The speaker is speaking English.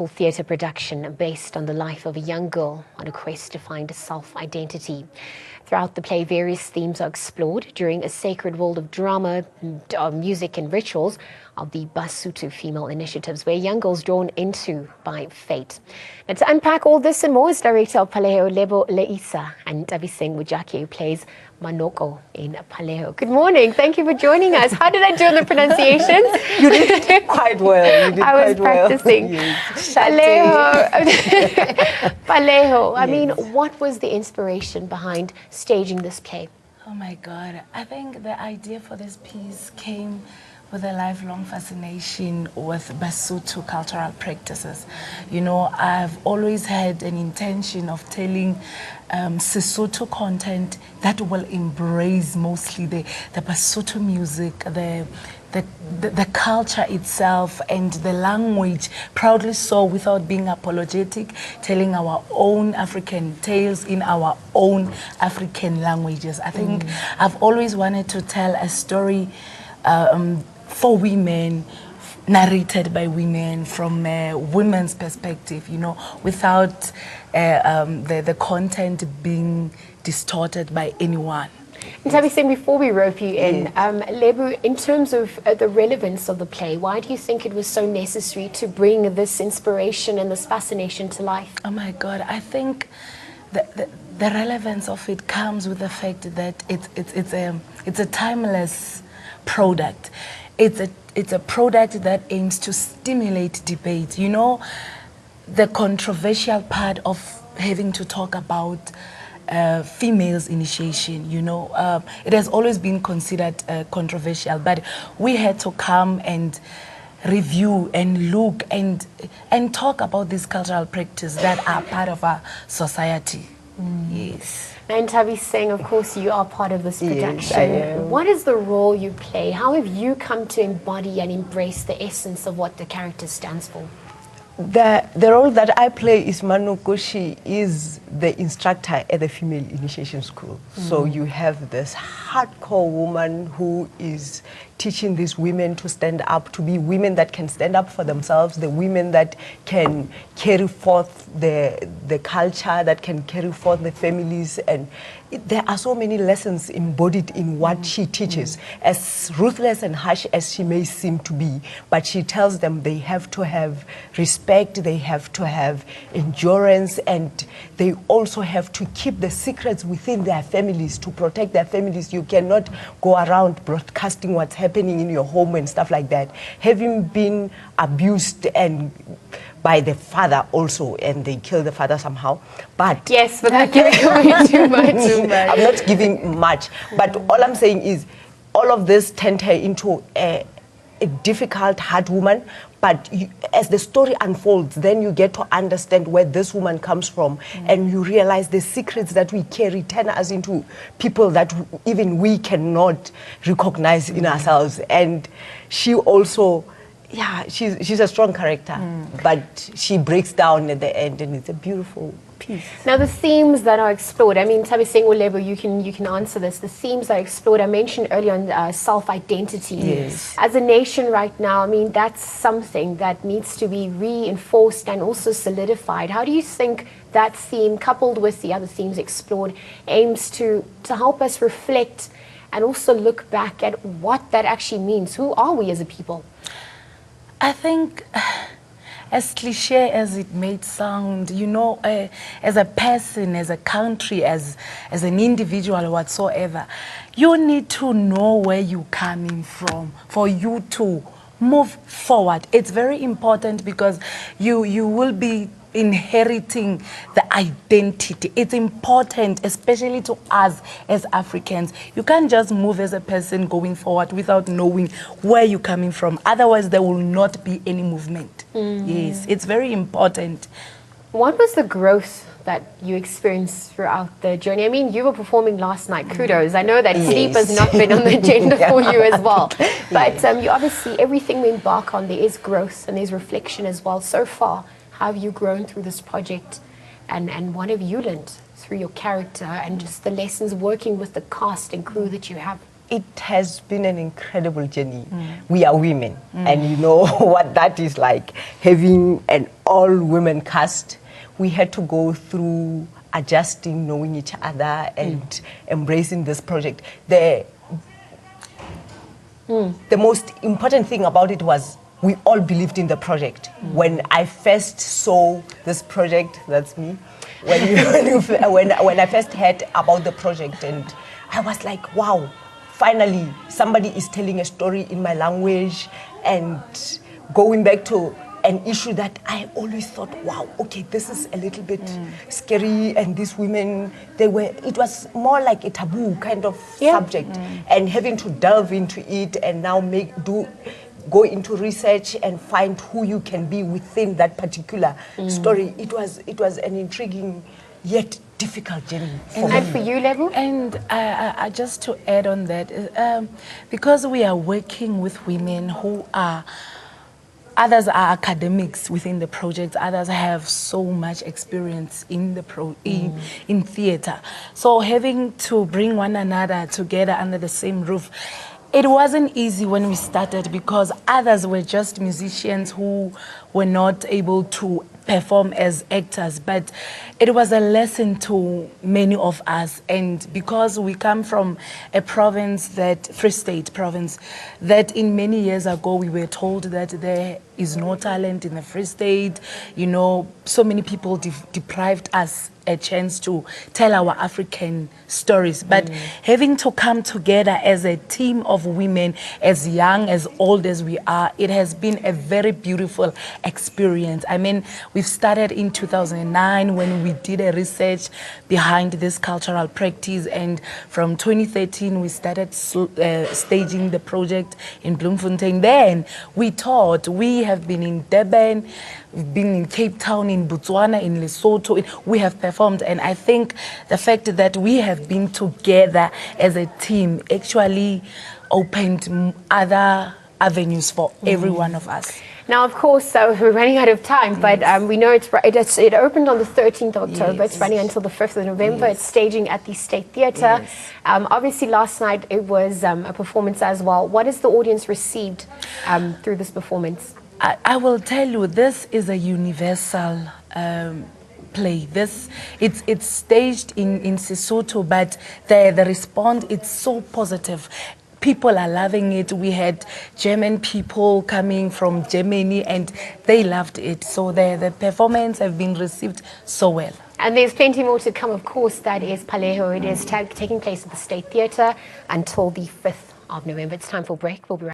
musical theatre production based on the life of a young girl on a quest to find a self-identity. Throughout the play, various themes are explored during a sacred world of drama, music and rituals of the Basotho female initiatives, where young girls drawn into by fate. And to unpack all this and more is director of Paleho, Lebo Leisa, and Nthabiseng Mojaki, who plays Manoko in Paleho. Good morning. Thank you for joining us. How did I do on the pronunciations? You did quite well. You did I was quite well. practicing. Yes. Paleho. Paleho. I mean, what was the inspiration behind staging this play? Oh my God. I think the idea for this piece came with a lifelong fascination with Basotho cultural practices. You know, I've always had an intention of telling Sesotho content that will embrace mostly the Basotho music, the culture itself and the language, proudly so, without being apologetic, telling our own African tales in our own African languages. I think I've always wanted to tell a story for women, narrated by women, from a women's perspective, you know, without the content being distorted by anyone. Nthabiseng, before we rope you in, Lebu, in terms of the relevance of the play, why do you think it was so necessary to bring this inspiration and this fascination to life? Oh my God, I think the relevance of it comes with the fact that it's a timeless product. It's a product that aims to stimulate debate. You know, the controversial part of having to talk about females' initiation, you know, it has always been considered controversial, but we had to come and review and look and talk about these cultural practices that are part of our society. Yes. And Nthabiseng, of course, you are part of this production. Yes, I am. What is the role you play? How have you come to embody and embrace the essence of what the character stands for? The role that I play is Manoko. She is the instructor at the female initiation school. So you have this hardcore woman who is teaching these women to stand up, to be women that can stand up for themselves, the women that can carry forth the culture, that can carry forth the families. And there are so many lessons embodied in what she teaches, as ruthless and harsh as she may seem to be. But she tells them they have to have respect, they have to have endurance, and they also have to keep the secrets within their families, to protect their families. You cannot go around broadcasting what's happening in your home and stuff like that. Having been abused and by the father also, and they kill the father somehow. But yes, without giving away too much. I'm not giving much. But all I'm saying is, all of this turned her into a difficult, hard woman. But as the story unfolds, then you get to understand where this woman comes from, and you realize the secrets that we carry turn us into people that even we cannot recognize in ourselves. And she also, yeah, she's a strong character, but she breaks down at the end, and it's a beautiful piece. Now, the themes that are explored, I mean, Nthabiseng or Lebo, you can answer this. The themes are explored. I mentioned earlier on self-identity. Yes. As a nation right now, I mean, that's something that needs to be reinforced and also solidified. How do you think that theme, coupled with the other themes explored, aims to help us reflect and also look back at what that actually means? Who are we as a people? I think, as cliche as it may sound, you know, as a person, as a country, as an individual whatsoever, you need to know where you're coming from for you to move forward. It's very important because you will be inheriting the identity. It's important, especially to us as Africans. You can't just move as a person going forward without knowing where you're coming from. Otherwise, there will not be any movement. Yes, it's very important. What was the growth that you experienced throughout the journey? I mean, you were performing last night. Kudos. I know that sleep has not been on the agenda for you as well. But you obviously, everything we embark on, there is growth and there's reflection as well. So far, how have you grown through this project, and what have you learned through your character and just the lessons working with the cast and crew that you have? It has been an incredible journey. We are women, and you know what that is like, having an all women cast. We had to go through adjusting, knowing each other, and embracing this project. The most important thing about it was we all believed in the project. When I first saw this project, that's me, when I first heard about the project, and I was like, wow, finally somebody is telling a story in my language, and going back to an issue that I always thought, wow, okay, this is a little bit scary, and these women, it was more like a taboo kind of subject, and having to delve into it and now go into research and find who you can be within that particular story. It was an intriguing yet difficult journey for me. And for you, Level? And just to add on that, because we are working with women who are, others are academics within the project, others have so much experience in the in theater. So having to bring one another together under the same roof, it wasn't easy when we started, because others were just musicians who were not able to perform as actors, but it was a lesson to many of us. And because we come from a province, that Free State province, that in many years ago we were told that there is no talent in the Free State, you know, so many people deprived us a chance to tell our African stories. But having to come together as a team of women, as young, as old as we are, it has been a very beautiful experience. I mean, we've started in 2009 when we did a research behind this cultural practice, and from 2013 we started staging the project in Bloemfontein. Then we taught, we have been in Durban, we've been in Cape Town, in Botswana, in Lesotho. We have performed, and I think the fact that we have been together as a team actually opened other avenues for every one of us. Now, of course, we're running out of time, but we know it opened on the 13th of October. It's running until the 5th of November. It's staging at the State Theatre. Obviously, last night it was a performance as well. What has the audience received through this performance? I will tell you, this is a universal play. It's staged in Sesotho, but the response, it's so positive. People are loving it. We had German people coming from Germany, and they loved it. So the performance have been received so well. And there's plenty more to come, of course. That is Paleho. It is taking place at the State Theatre until the 5th of November. It's time for a break. We'll be right back.